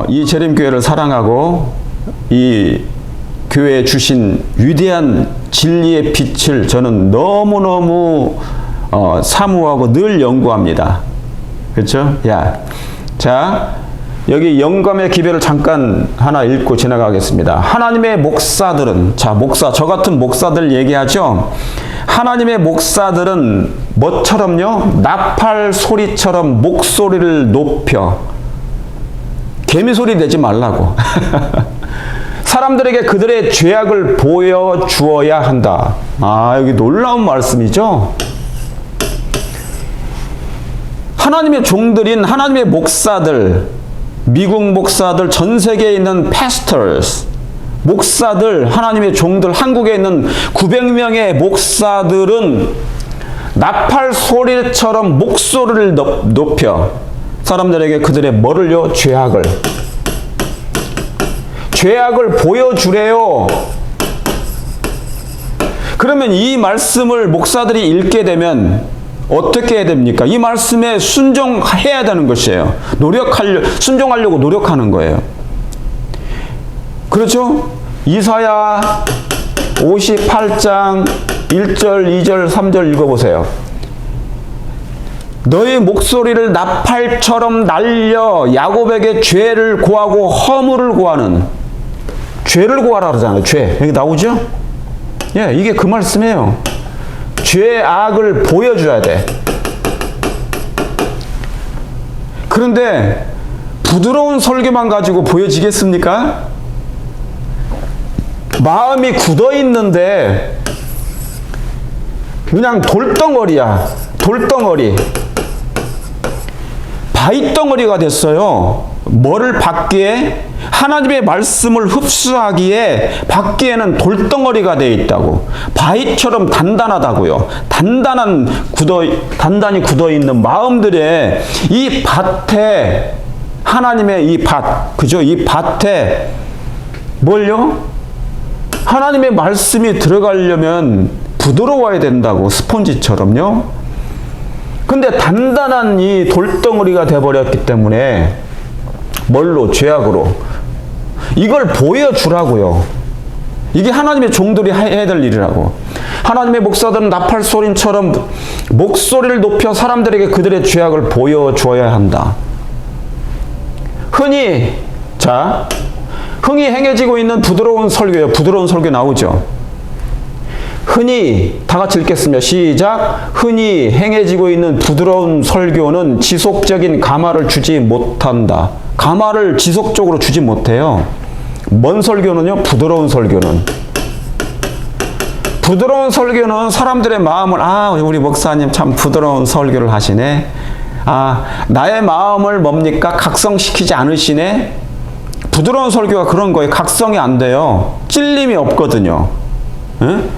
이 재림교회를 사랑하고 이 교회에 주신 위대한 진리의 빛을 저는 너무너무 사모하고 늘 연구합니다. 그렇죠? 자, 여기 영감의 기별을 잠깐 하나 읽고 지나가겠습니다. 하나님의 목사들은, 저 같은 목사들 얘기하죠. 하나님의 목사들은 뭐처럼요? 나팔 소리처럼 목소리를 높여. 개미 소리 내지 말라고. 사람들에게 그들의 죄악을 보여주어야 한다. 여기 놀라운 말씀이죠. 하나님의 종들인 하나님의 목사들, 미국 목사들, 전 세계에 있는 pastors, 목사들, 하나님의 종들, 한국에 있는 900명의 목사들은 나팔 소리처럼 목소리를 높여 사람들에게 그들의 뭐를요? 죄악을 보여주래요. 그러면 이 말씀을 목사들이 읽게 되면 어떻게 해야 됩니까? 이 말씀에 순종해야 되는 것이에요. 순종하려고 노력하는 거예요. 그렇죠? 이사야 58장 1절, 2절, 3절 읽어보세요. 너희 목소리를 나팔처럼 날려 야곱에게 죄를 고하고 허물을 고하는, 죄를 고하라 그러잖아요. 죄. 여기 나오죠? 이게 그 말씀이에요. 죄악을 보여줘야 돼. 그런데 부드러운 설교만 가지고 보여지겠습니까? 마음이 굳어 있는데 그냥 돌덩어리야. 돌덩어리. 바위덩어리가 됐어요. 뭐를 받기에? 하나님의 말씀을 흡수하기에 받기에는 돌덩어리가 되어 있다고. 바위처럼 단단하다고요. 단단히 굳어 있는 마음들의 이 밭에, 하나님의 이 밭, 그죠? 이 밭에 뭘요? 하나님의 말씀이 들어가려면 부드러워야 된다고. 스폰지처럼요. 근데 단단한 이 돌덩어리가 돼버렸기 때문에 뭘로? 죄악으로. 이걸 보여주라고요. 이게 하나님의 종들이 해야 될 일이라고. 하나님의 목사들은 나팔 소리처럼 목소리를 높여 사람들에게 그들의 죄악을 보여줘야 한다. 흔히 행해지고 있는 부드러운 설교예요. 부드러운 설교 나오죠. 흔히 다 같이 읽겠습니다. 시작. 흔히 행해지고 있는 부드러운 설교는 지속적인 감화를 주지 못한다. 감화를 지속적으로 주지 못해요. 뭔 설교는요? 부드러운 설교는. 부드러운 설교는 사람들의 마음을, 우리 목사님 참 부드러운 설교를 하시네. 나의 마음을 뭡니까? 각성시키지 않으시네. 부드러운 설교가 그런 거예요. 각성이 안 돼요. 찔림이 없거든요. 응?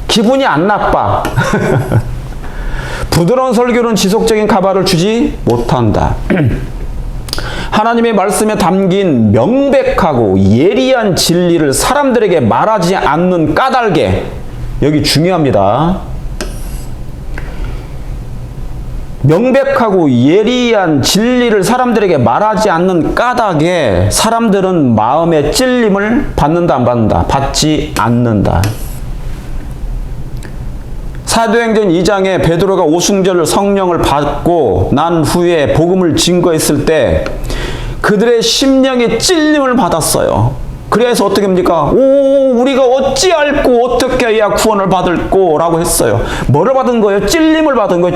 기분이 안 나빠. 부드러운 설교는 지속적인 가발을 주지 못한다. 하나님의 말씀에 담긴 명백하고 예리한 진리를 사람들에게 말하지 않는 까닭에, 여기 중요합니다. 명백하고 예리한 진리를 사람들에게 말하지 않는 까닭에 사람들은 마음의 찔림을 받는다, 안 받는다? 받지 않는다. 사도행전 2장에 베드로가 오순절 성령을 받고 난 후에 복음을 증거했을 때 그들의 심령이 찔림을 받았어요. 그래서 어떻게 합니까? 우리가 어찌할꼬 어떻게 해야 구원을 받을꼬 라고 했어요. 뭐를 받은 거예요? 찔림을 받은 거예요.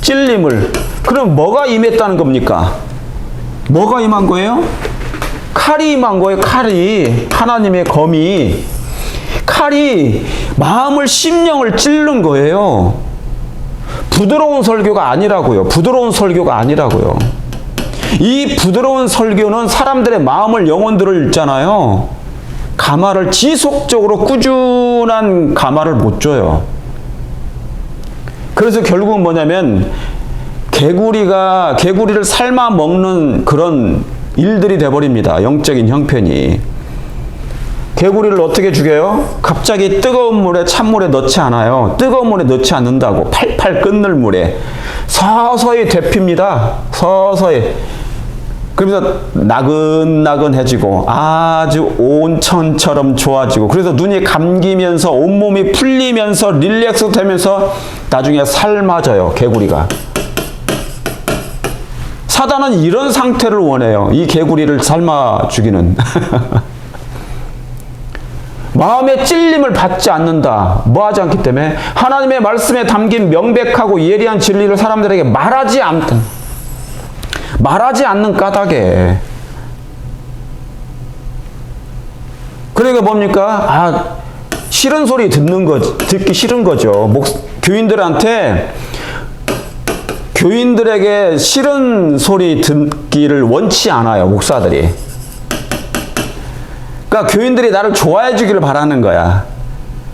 찔림을. 그럼 뭐가 임했다는 겁니까? 뭐가 임한 거예요? 칼이 임한 거예요. 칼이. 하나님의 검이. 칼이 마음을, 심령을 찔른 거예요. 부드러운 설교가 아니라고요. 이 부드러운 설교는 사람들의 마음을, 영혼들을 읽잖아요. 감화를 지속적으로 꾸준한 감화를 못 줘요. 그래서 결국은 뭐냐면 개구리를 삶아 먹는 그런 일들이 돼버립니다. 영적인 형편이. 개구리를 어떻게 죽여요? 갑자기 뜨거운 물에, 찬물에 넣지 않아요. 뜨거운 물에 넣지 않는다고. 팔팔 끓는 물에. 서서히 되핍니다. 서서히. 그러면서 나근나근해지고 아주 온천처럼 좋아지고, 그래서 눈이 감기면서 온몸이 풀리면서 릴렉스 되면서 나중에 삶아져요, 개구리가. 사단은 이런 상태를 원해요. 이 개구리를 삶아 죽이는. 마음의 찔림을 받지 않는다. 뭐 하지 않기 때문에? 하나님의 말씀에 담긴 명백하고 예리한 진리를 사람들에게 말하지 않는 까닭에. 그러니까 뭡니까? 싫은 소리 듣기 싫은 거죠. 교인들에게 싫은 소리 듣기를 원치 않아요, 목사들이. 그러니까 교인들이 나를 좋아해 주기를 바라는 거야.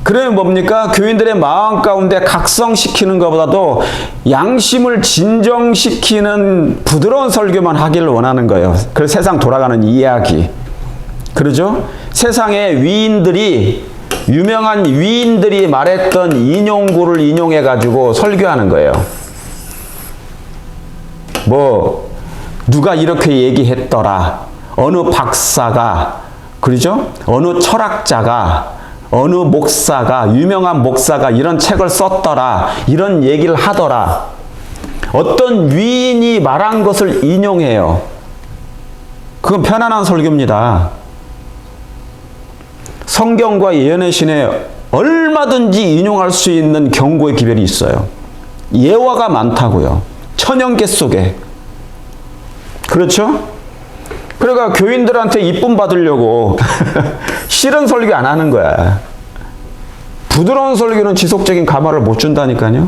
그러면 뭡니까? 교인들의 마음 가운데 각성시키는 것보다도 양심을 진정시키는 부드러운 설교만 하기를 원하는 거예요. 그래서 세상 돌아가는 이야기. 그러죠? 세상의 유명한 위인들이 말했던 인용구를 인용해가지고 설교하는 거예요. 누가 이렇게 얘기했더라. 어느 박사가, 그러죠? 어느 철학자가, 어느 목사가, 유명한 목사가 이런 책을 썼더라. 이런 얘기를 하더라. 어떤 위인이 말한 것을 인용해요. 그건 편안한 설교입니다. 성경과 예언의 신에 얼마든지 인용할 수 있는 경고의 기별이 있어요. 예화가 많다고요. 천연계 속에. 그렇죠? 그러니까 교인들한테 이쁨 받으려고 싫은 설교 안 하는 거야. 부드러운 설교는 지속적인 감화를 못 준다니까요.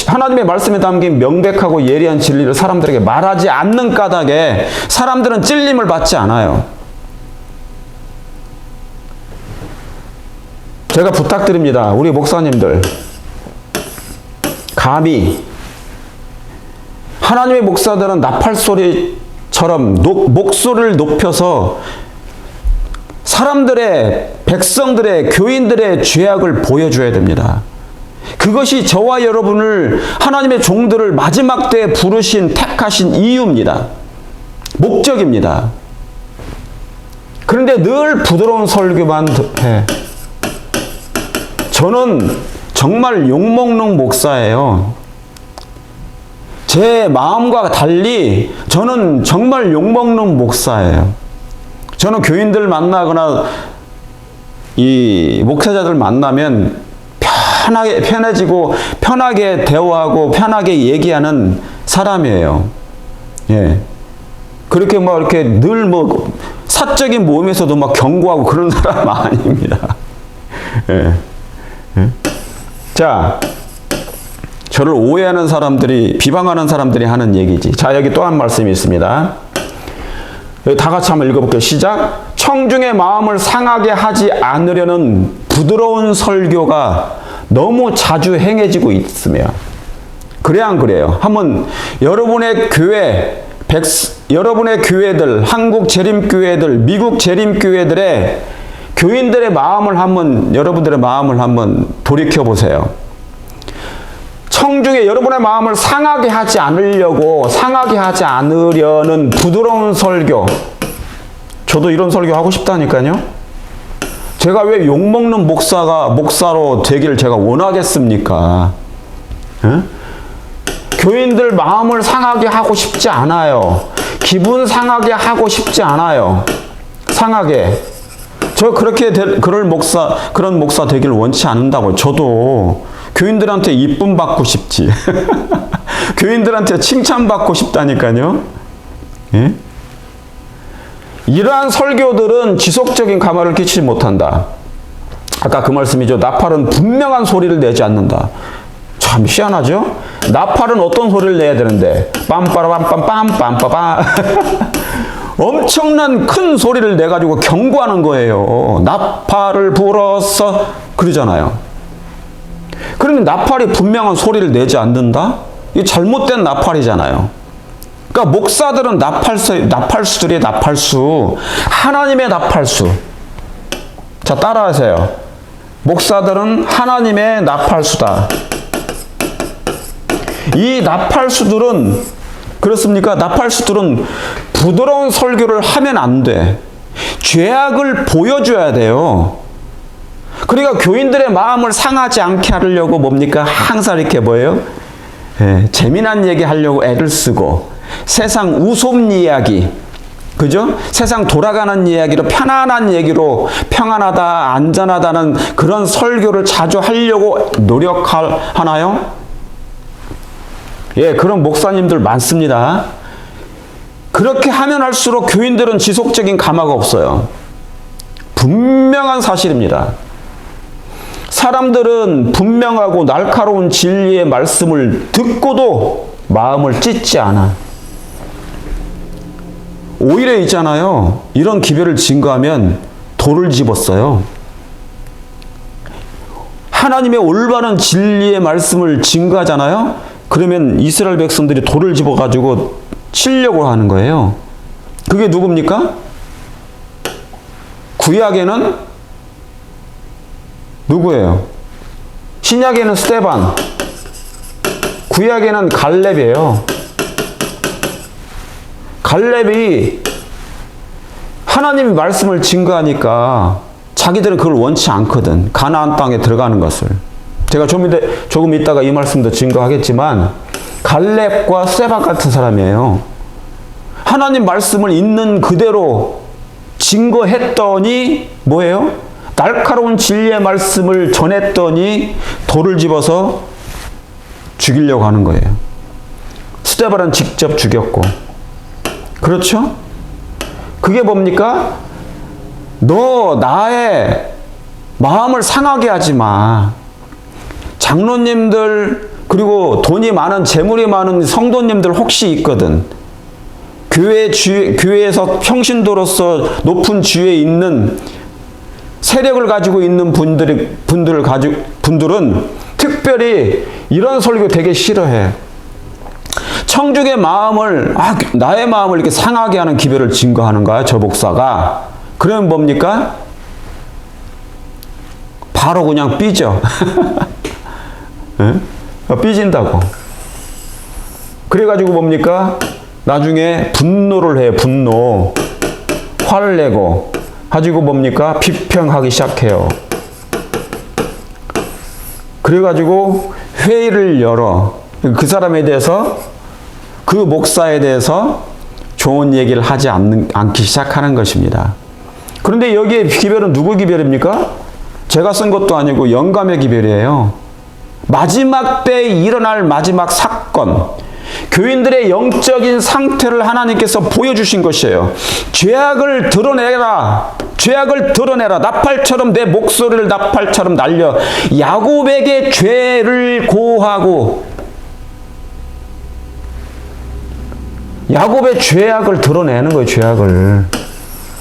하나님의 말씀에 담긴 명백하고 예리한 진리를 사람들에게 말하지 않는 까닭에 사람들은 찔림을 받지 않아요. 제가 부탁드립니다. 우리 목사님들, 감히 하나님의 목사들은 나팔소리처럼 목소리를 높여서 백성들의, 교인들의 죄악을 보여줘야 됩니다. 그것이 저와 여러분을, 하나님의 종들을 마지막 때에 택하신 이유입니다. 목적입니다. 그런데 늘 부드러운 설교만 해. 저는 정말 욕먹는 목사예요. 제 마음과 달리 저는 정말 욕먹는 목사예요. 저는 교인들 만나거나 이 목사자들 만나면 편해지고 편하게 대화하고 편하게 얘기하는 사람이에요. 예. 그렇게 이렇게 늘 사적인 모임에서도 경고하고 그런 사람 아닙니다. 예. 예. 자, 저를 오해하는 사람들이, 비방하는 사람들이 하는 얘기지. 자, 여기 또 한 말씀이 있습니다. 여기 다 같이 한번 읽어볼게요. 시작. 청중의 마음을 상하게 하지 않으려는 부드러운 설교가 너무 자주 행해지고 있으며. 그래야 안 그래요? 한번 여러분의 교회들, 한국 재림교회들, 미국 재림교회들의 교인들의 마음을 여러분들의 마음을 한번 돌이켜보세요. 청중에 여러분의 마음을 상하게 하지 않으려는 부드러운 설교. 저도 이런 설교 하고 싶다니까요. 제가 왜 욕먹는 목사로 되기를 제가 원하겠습니까? 에? 교인들 마음을 상하게 하고 싶지 않아요. 기분 상하게 하고 싶지 않아요. 상하게. 저 그런 목사 되기를 원치 않는다고요. 저도 교인들한테 이쁨 받고 싶지. 교인들한테 칭찬받고 싶다니까요. 예? 이러한 설교들은 지속적인 감화를 끼치지 못한다. 아까 그 말씀이죠. 나팔은 분명한 소리를 내지 않는다. 참 희한하죠? 나팔은 어떤 소리를 내야 되는데? 빰빠라빰빰빰빰빰빰. 엄청난 큰 소리를 내가지고 경고하는 거예요. 나팔을 불어서 그러잖아요. 그러면 나팔이 분명한 소리를 내지 않는다? 이게 잘못된 나팔이잖아요. 그러니까 목사들은 나팔수들이 나팔수, 하나님의 나팔수. 자, 따라하세요. 목사들은 하나님의 나팔수다. 이 나팔수들은 그렇습니까? 나팔수들은 부드러운 설교를 하면 안 돼. 죄악을 보여줘야 돼요. 그러니까 교인들의 마음을 상하지 않게 하려고 뭡니까? 항상 이렇게 뭐예요? 재미난 얘기 하려고 애를 쓰고 세상 우스운 이야기, 그죠? 세상 돌아가는 이야기로 편안한 얘기로 평안하다, 안전하다는 그런 설교를 자주 하려고 노력하나요? 예, 그런 목사님들 많습니다. 그렇게 하면 할수록 교인들은 지속적인 감화가 없어요. 분명한 사실입니다. 사람들은 분명하고 날카로운 진리의 말씀을 듣고도 마음을 찢지 않아. 오히려 있잖아요. 이런 기별을 증거하면 돌을 집었어요. 하나님의 올바른 진리의 말씀을 증거하잖아요. 그러면 이스라엘 백성들이 돌을 집어가지고 치려고 하는 거예요. 그게 누굽니까? 구약에는 누구예요? 신약에는 스데반, 구약에는 갈렙이에요. 갈렙이 하나님이 말씀을 증거하니까 자기들은 그걸 원치 않거든. 가나안 땅에 들어가는 것을. 제가 조금 있다가 이 말씀도 증거하겠지만 갈렙과 스데반 같은 사람이에요. 하나님 말씀을 있는 그대로 증거했더니 뭐예요? 날카로운 진리의 말씀을 전했더니 돌을 집어서 죽이려고 하는 거예요. 스데반은 직접 죽였고. 그렇죠? 그게 뭡니까? 너 나의 마음을 상하게 하지 마. 장로님들 그리고 돈이 많은 재물이 많은 성도님들 혹시 있거든. 교회에서 평신도로서 높은 지위에 있는 세력을 가지고 있는 분들은 특별히 이런 설교 되게 싫어해. 청중의 마음을, 나의 마음을 이렇게 상하게 하는 기별을 증거하는 거야, 저 목사가. 그러면 뭡니까? 바로 그냥 삐져. 삐진다고. 그래가지고 뭡니까? 나중에 분노를 해, 분노. 화를 내고. 가지고 뭡니까? 비평하기 시작해요. 그래가지고 회의를 열어. 그 사람에 대해서, 그 목사에 대해서 좋은 얘기를 하지 않기 시작하는 것입니다. 그런데 여기에 기별은 누구 기별입니까? 제가 쓴 것도 아니고 영감의 기별이에요. 마지막 때에 일어날 마지막 사건, 교인들의 영적인 상태를 하나님께서 보여주신 것이에요. 죄악을 드러내라. 죄악을 드러내라. 나팔처럼 내 목소리를 나팔처럼 날려 야곱에게 죄를 고하고 야곱의 죄악을 드러내는 거예요. 죄악을.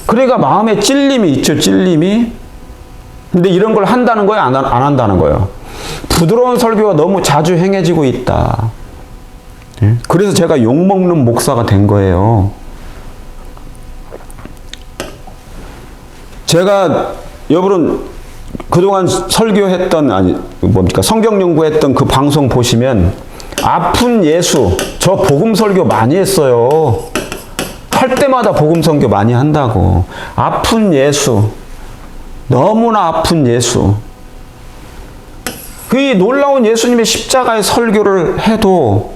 그러니까 마음에 찔림이 있죠. 찔림이. 근데 이런 걸 한다는 거예요? 안 한다는 거예요? 부드러운 설교가 너무 자주 행해지고 있다. 그래서 제가 욕먹는 목사가 된 거예요. 제가 여러분 그동안 설교했던 성경 연구했던 그 방송 보시면 아픈 예수, 저 복음 설교 많이 했어요. 할 때마다 복음 설교 많이 한다고. 아픈 예수, 너무나 아픈 예수. 그 놀라운 예수님의 십자가의 설교를 해도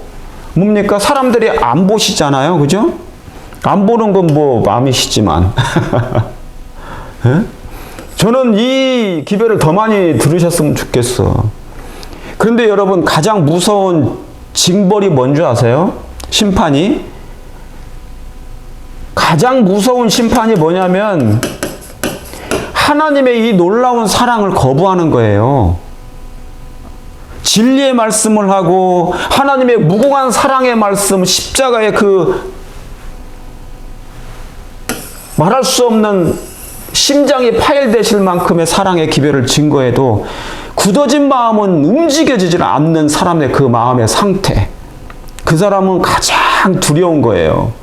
뭡니까? 사람들이 안 보시잖아요. 그죠? 안 보는 건 뭐 마음이시지만. 저는 이 기별을 더 많이 들으셨으면 좋겠어. 그런데 여러분 가장 무서운 징벌이 뭔지 아세요? 심판이? 가장 무서운 심판이 뭐냐면 하나님의 이 놀라운 사랑을 거부하는 거예요. 진리의 말씀을 하고 하나님의 무궁한 사랑의 말씀, 십자가의 그 말할 수 없는 심장이 파열되실 만큼의 사랑의 기별을 증거해도 굳어진 마음은 움직여지질 않는 사람의 그 마음의 상태. 그 사람은 가장 두려운 거예요.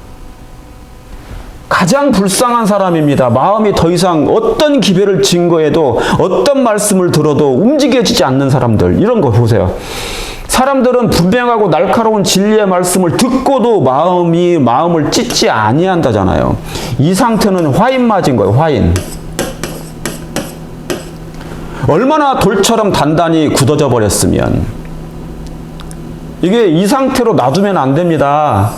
가장 불쌍한 사람입니다. 마음이 더 이상 어떤 기별을 증거해도 어떤 말씀을 들어도 움직여지지 않는 사람들. 이런 거 보세요. 사람들은 분명하고 날카로운 진리의 말씀을 듣고도 마음을 찢지 아니한다잖아요. 이 상태는 화인 맞은 거예요. 화인. 얼마나 돌처럼 단단히 굳어져 버렸으면. 이게 이 상태로 놔두면 안 됩니다.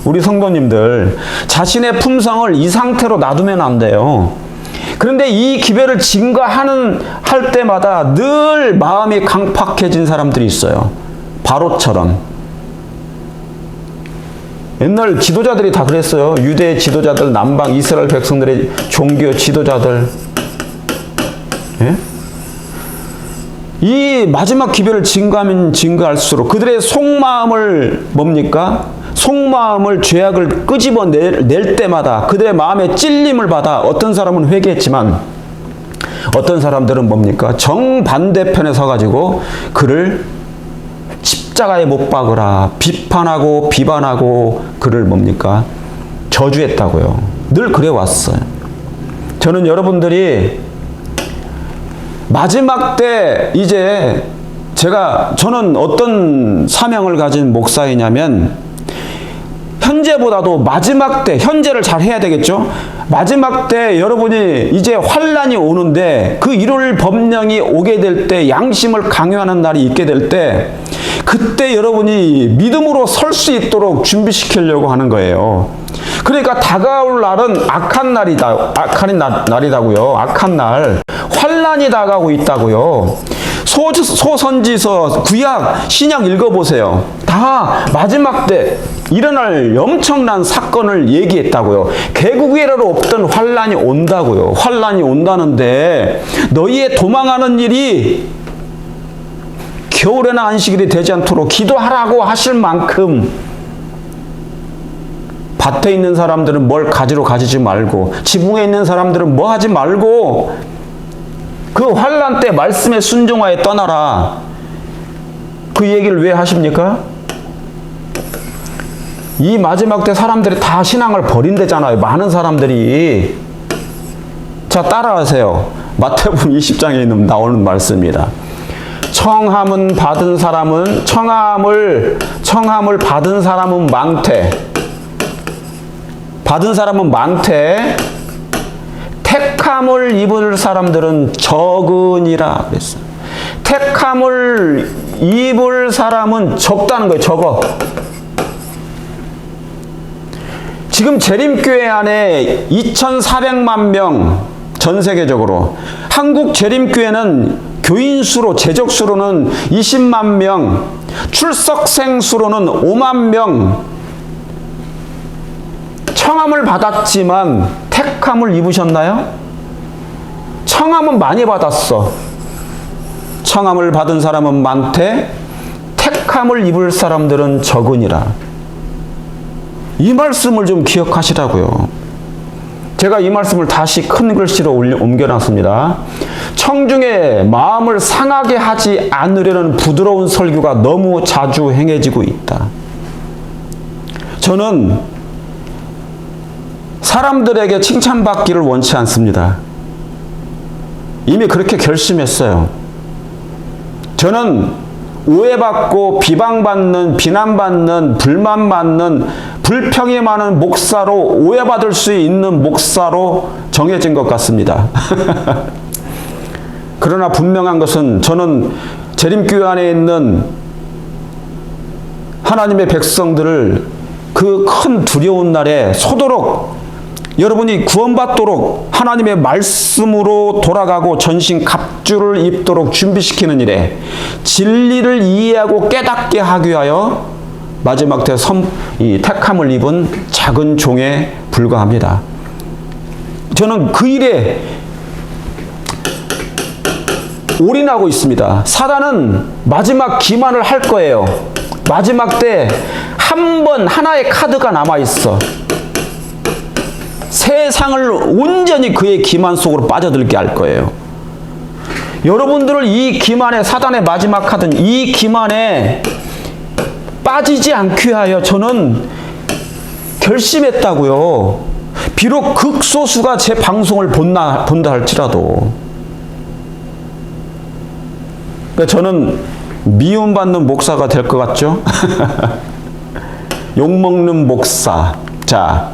우리 성도님들, 자신의 품성을 이 상태로 놔두면 안 돼요. 그런데 이 기별을 할 때마다 늘 마음이 강팍해진 사람들이 있어요. 바로처럼. 옛날 지도자들이 다 그랬어요. 유대 지도자들, 남방 이스라엘 백성들의 종교 지도자들. 예? 이 마지막 기별을 증거하면 증거할수록 그들의 속마음을 뭡니까? 속마음을 죄악을 끄집어낼 때마다 그들의 마음에 찔림을 받아 어떤 사람은 회개했지만 어떤 사람들은 뭡니까? 정반대편에 서가지고 그를 십자가에 못 박으라 비판하고 비반하고 그를 뭡니까? 저주했다고요. 늘 그래왔어요. 저는 여러분들이 마지막 때 이제 저는 어떤 사명을 가진 목사이냐면 현재보다도 마지막 때, 현재를 잘 해야 되겠죠? 마지막 때 여러분이 이제 환란이 오는데 그 일요일 법령이 오게 될 때 양심을 강요하는 날이 있게 될 때 그때 여러분이 믿음으로 설 수 있도록 준비시키려고 하는 거예요. 그러니까 다가올 날은 악한 날이다고요. 악한 날. 환란이 다가오고 있다고요. 소선지서, 구약, 신약 읽어보세요. 다 마지막 때 일어날 엄청난 사건을 얘기했다고요. 개국이라도 없던 환란이 온다고요. 환란이 온다는데 너희의 도망하는 일이 겨울에나 안식일이 되지 않도록 기도하라고 하실 만큼 밭에 있는 사람들은 뭘 가지러 가지지 말고 지붕에 있는 사람들은 뭐 하지 말고 그 환란 때 말씀에 순종하여 떠나라. 그 얘기를 왜 하십니까? 이 마지막 때 사람들이 다 신앙을 버린대잖아요. 많은 사람들이. 자, 따라하세요. 마태복음 20장에 나오는 말씀입니다. 청함을 받은 사람은 많되 택함을 입을 사람들은 적으니라 그랬어요. 택함을 입을 사람은 적다는 거예요. 적어. 지금 재림교회 안에 2,400만 명 전 세계적으로, 한국 재림교회는 교인 수로, 재적 수로는 20만 명, 출석생 수로는 5만 명, 청함을 받았지만 택함을 입으셨나요? 청함은 많이 받았어. 청함을 받은 사람은 많되 택함을 입을 사람들은 적으니라. 이 말씀을 좀 기억하시라고요. 제가 이 말씀을 다시 큰 글씨로 옮겨놨습니다. 청중의 마음을 상하게 하지 않으려는 부드러운 설교가 너무 자주 행해지고 있다. 저는 사람들에게 칭찬받기를 원치 않습니다. 이미 그렇게 결심했어요. 저는 오해받고 비방받는, 비난받는, 불만받는, 불평이 많은 목사로, 오해받을 수 있는 목사로 정해진 것 같습니다. 그러나 분명한 것은 저는 재림교회 안에 있는 하나님의 백성들을 그 큰 두려운 날에 소도록 여러분이 구원받도록 하나님의 말씀으로 돌아가고 전신 갑주를 입도록 준비시키는 일에 진리를 이해하고 깨닫게 하기 위하여 마지막 때 이 택함을 입은 작은 종에 불과합니다. 저는 그 일에 올인하고 있습니다. 사단은 마지막 기만을 할 거예요. 마지막 때 하나의 카드가 남아있어. 세상을 온전히 그의 기만 속으로 빠져들게 할 거예요. 여러분들을 이 기만에, 사단의 마지막 카드는 이 기만에 빠지지 않기 위하여 저는 결심했다고요. 비록 극소수가 제 방송을 본다 할지라도. 그러니까 저는 미움받는 목사가 될 것 같죠? 욕먹는 목사. 자,